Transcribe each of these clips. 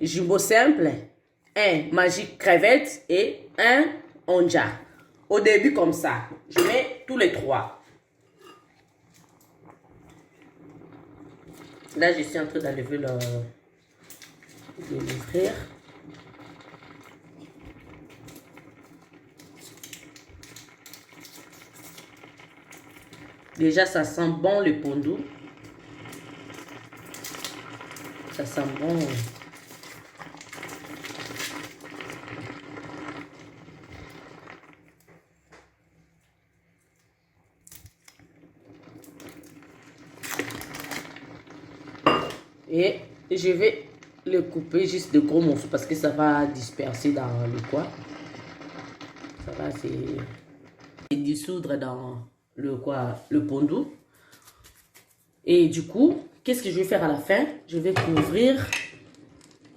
jumbo simple, un magique crevette et un onja. Au début comme ça, je mets tous les trois. Là, je suis en train d'enlever de l'ouvrir. Déjà, ça sent bon le pondu. Ça sent bon. Et je vais le couper juste de gros morceaux parce que ça va disperser dans le coin. Ça va se dissoudre dans le pondu. Et du coup, qu'est-ce que je vais faire à la fin? Je vais couvrir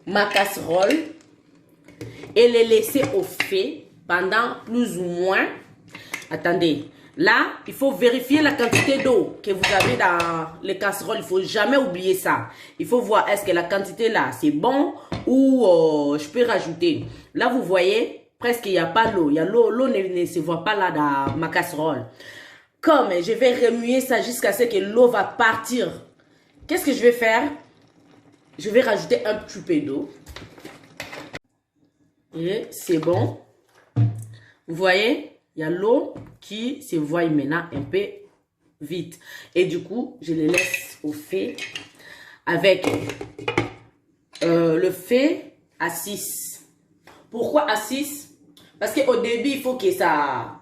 ma casserole et les laisser au feu pendant plus ou moins. Attendez, là, il faut vérifier la quantité d'eau que vous avez dans les casseroles. Il ne faut jamais oublier ça. Il faut voir est-ce que la quantité là, c'est bon ou je peux rajouter. Là, vous voyez, presque il n'y a pas l'eau. L'eau ne se voit pas là dans ma casserole. Comme je vais remuer ça jusqu'à ce que l'eau va partir. Qu'est-ce que je vais faire? Je vais rajouter un petit peu d'eau. Et c'est bon. Vous voyez, il y a l'eau qui se voit maintenant un peu vite. Et du coup, je les laisse au feu avec le feu à 6. Pourquoi à 6? Parce qu'au début, il faut que ça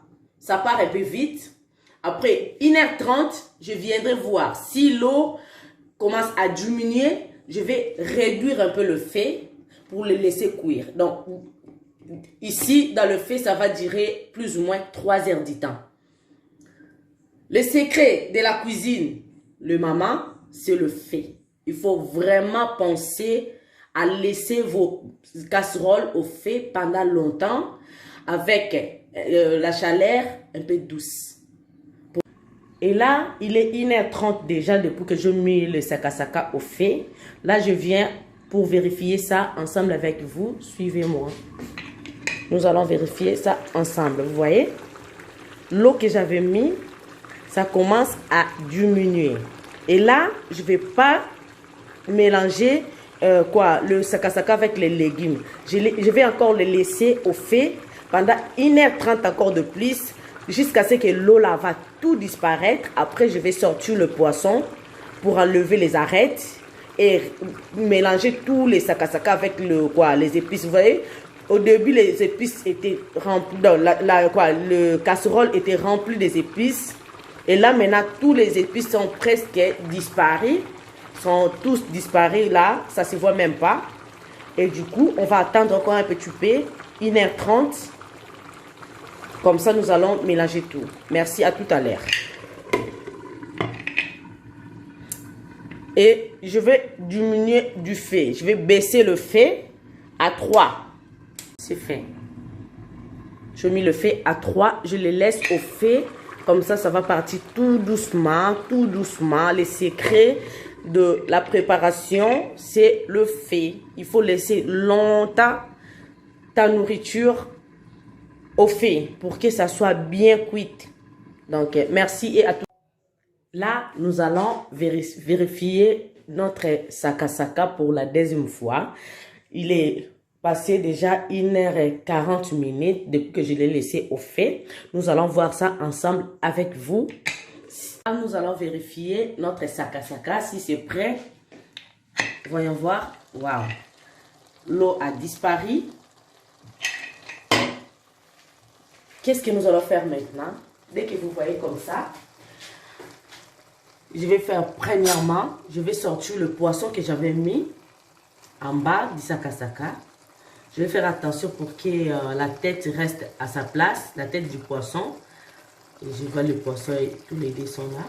part un peu vite. Après 1h30, je viendrai voir. Si l'eau commence à diminuer, je vais réduire un peu le feu pour le laisser cuire. Donc, ici, dans le feu, ça va durer plus ou moins 3 heures du temps. Le secret de la cuisine, le maman, c'est le feu. Il faut vraiment penser à laisser vos casseroles au feu pendant longtemps avec la chaleur un peu douce. Et là, il est 1h30 déjà depuis que je mets le sakasaka au feu. Là, je viens pour vérifier ça ensemble avec vous. Suivez-moi. Nous allons vérifier ça ensemble. Vous voyez, l'eau que j'avais mis, ça commence à diminuer. Et là, je ne vais pas mélanger le sakasaka avec les légumes. Je vais encore le laisser au feu pendant 1h30 encore de plus, jusqu'à ce que l'eau là va tout disparaître. Après, je vais sortir le poisson pour enlever les arêtes et mélanger tous les sakasaka avec les épices. Vous voyez, au début, les épices étaient remplies, le casserole était rempli des épices. Et là, maintenant, tous les épices sont presque disparus. Sont tous disparus là, ça se voit même pas. Et du coup, on va attendre encore un petit peu, 1h30. Comme ça, nous allons mélanger tout. Merci, à tout à l'heure. Et je vais diminuer du feu. Je vais baisser le feu à 3. C'est fait. Je mets le feu à 3. Je le laisse au feu. Comme ça, ça va partir tout doucement, tout doucement. Les secrets de la préparation, c'est le feu. Il faut laisser longtemps ta nourriture au feu pour que ça soit bien cuite. Donc, merci et à tout. Là, nous allons vérifier notre sakasaka pour la deuxième fois. Il est passé déjà 1h40 depuis que je l'ai laissé au feu. Nous allons voir ça ensemble avec vous. Là, nous allons vérifier notre sakasaka si c'est prêt. Voyons voir. Waouh! L'eau a disparu. Qu'est-ce que nous allons faire maintenant? Dès que vous voyez comme ça, je vais faire premièrement, je vais sortir le poisson que j'avais mis en bas du sakasaka. Je vais faire attention pour que la tête reste à sa place, la tête du poisson. Et je vois le poisson et tous les deux sont là.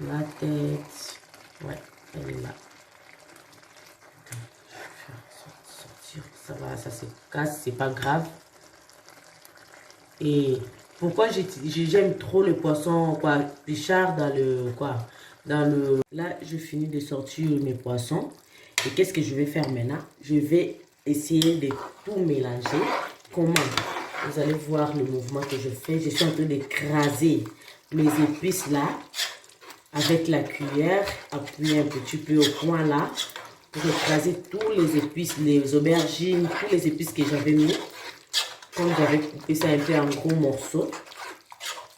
La tête, ouais, elle est là. Ça va, ça se casse, c'est pas grave. Et Pourquoi j'aime trop le poisson quoi, Richard dans le quoi dans le. Là, je finis de sortir mes poissons. Et qu'est-ce que je vais faire maintenant? Je vais essayer de tout mélanger. Comment? Vous allez voir le mouvement que je fais. Je suis en train d'écraser mes épices là avec la cuillère. Appuyer un petit peu au coin là pour écraser tous les épices, les aubergines, tous les épices que j'avais mis. Comme j'avais coupé ça un peu en gros morceaux,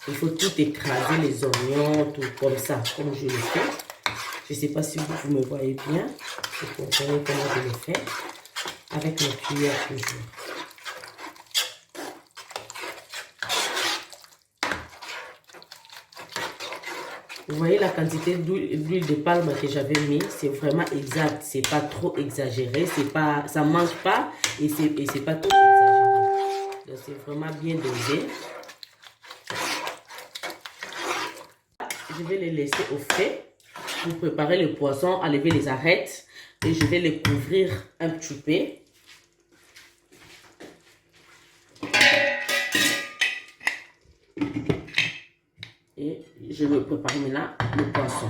il faut tout écraser, les oignons, tout comme ça, comme je le fais. Je ne sais pas si vous me voyez bien. Vous comprenez comment je le fais. Avec ma cuillère toujours. Vous voyez la quantité d'huile de palme que j'avais mis, c'est vraiment exact. C'est pas trop exagéré, ça mange pas et c'est pas trop exagéré. Donc c'est vraiment bien dosé. Je vais les laisser au frais pour préparer le poisson, enlever les arêtes et je vais les couvrir un petit peu. Et je vais préparer maintenant le poisson.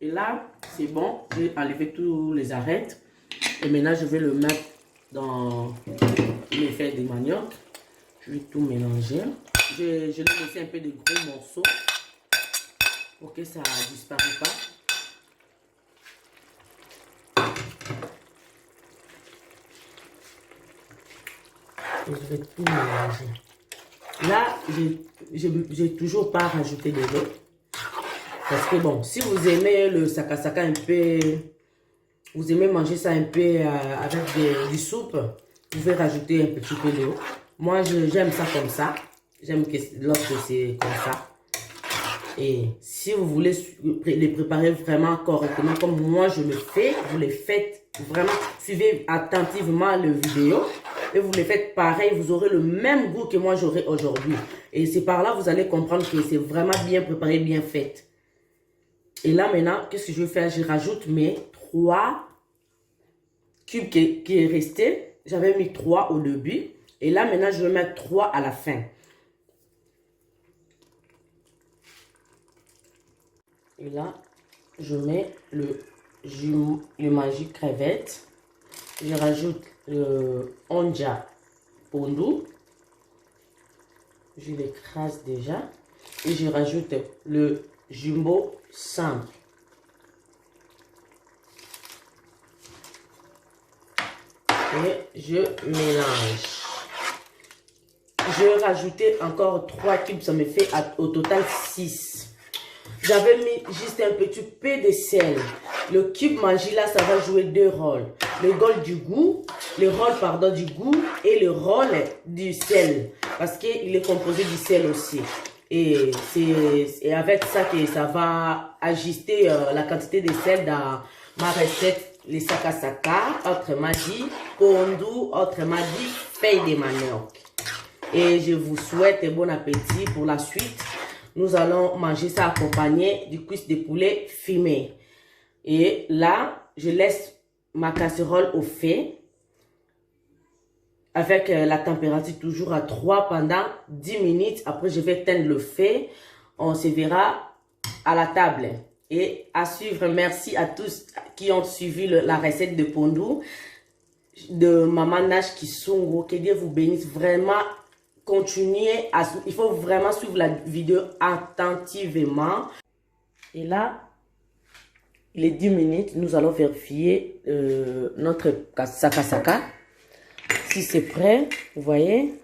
Et là, c'est bon, j'ai enlevé tous les arêtes. Et maintenant, je vais le mettre dans mes feuilles de manioc. Je vais tout mélanger. Je vais laisser un peu de gros morceaux pour que ça ne disparaisse pas. Et je vais tout mélanger. Là, je n'ai toujours pas rajouté de l'eau. Parce que bon, si vous aimez le saka un peu, vous aimez manger ça un peu avec du soupe, vous pouvez rajouter un petit peu d'eau. Moi, j'aime ça comme ça. J'aime lorsque c'est comme ça. Et si vous voulez les préparer vraiment correctement, comme moi je le fais, vous les faites vraiment, suivez attentivement la vidéo. Et vous les faites pareil, vous aurez le même goût que moi j'aurai aujourd'hui. Et c'est par là vous allez comprendre que c'est vraiment bien préparé, bien fait. Et là maintenant, qu'est-ce que je vais faire? Je rajoute mes 3 cubes qui est resté. J'avais mis 3 au début. Et là maintenant, je vais mettre 3 à la fin. Et là, je mets le magique crevette. Je rajoute le onja pondu. Je l'écrase déjà. Et je rajoute le jumbo simple. Et je mélange. Je vais rajouter encore 3 cubes. Ça me fait au total 6. J'avais mis juste un petit peu de sel. Le cube magie là, ça va jouer 2 rôles. Le rôle du goût, du goût et le rôle du sel. Parce qu'il est composé du sel aussi. Et c'est avec ça que ça va ajuster la quantité de sel dans ma recette, les saka, autrement dit, pondu, autrement dit, feuille de manioc. Et je vous souhaite bon appétit pour la suite. Nous allons manger ça accompagné du cuisse de poulet fumé. Et là, je laisse ma casserole au feu. Avec la température toujours à 3 pendant 10 minutes. Après, je vais éteindre le feu. On se verra à la table. Et à suivre, merci à tous qui ont suivi la recette de pondu de Maman Nash Kisungo. Que Dieu vous bénisse vraiment. Continuez il faut vraiment suivre la vidéo attentivement. Et là, il est 10 minutes. Nous allons vérifier notre saka. Si c'est prêt, vous voyez,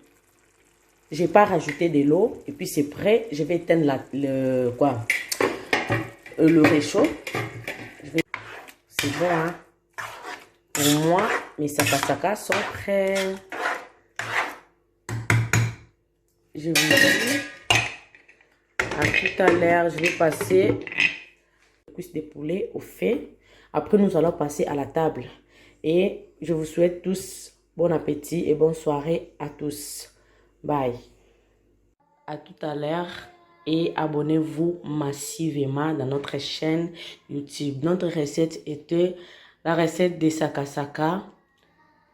j'ai pas rajouté de l'eau. Et puis c'est prêt. Je vais éteindre le réchaud. C'est bon, hein? Pour moi, mes saka sont prêts. Je vous dis à tout à l'heure. Je vais passer le cuisse de poulet au feu. Après, nous allons passer à la table. Et je vous souhaite tous bon appétit et bonne soirée à tous. Bye. À tout à l'heure. Et abonnez-vous massivement dans notre chaîne YouTube. Notre recette était la recette des saka,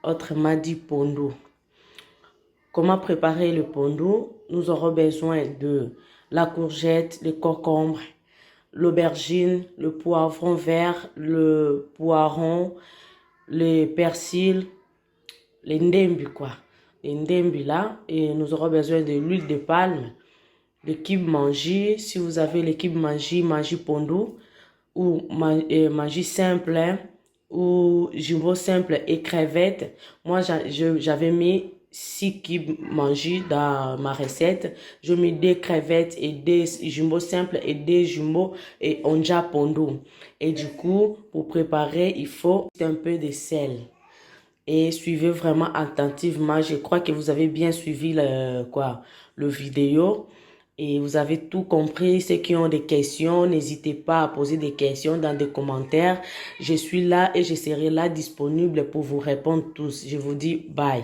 autrement dit pondu. Comment préparer le pondu? Nous aurons besoin de la courgette, les concombres, l'aubergine, le poivron vert, le poiron, les persils, les ndembi quoi. Les ndembi là. Et nous aurons besoin de l'huile de palme, de kib mangi. Si vous avez l'équipe mangi, mangi pondu ou mangi simple hein, ou jumbo simple et crevettes. Moi, j'avais mis 6 kibs mangi dans ma recette. Je mets des crevettes et des jumbo simples et des jumbo et onja pondu. Et du coup, pour préparer, il faut un peu de sel. Et suivez vraiment attentivement. Je crois que vous avez bien suivi le vidéo. Et vous avez tout compris. Ceux qui ont des questions, n'hésitez pas à poser des questions dans des commentaires. Je suis là et je serai là disponible pour vous répondre tous. Je vous dis bye.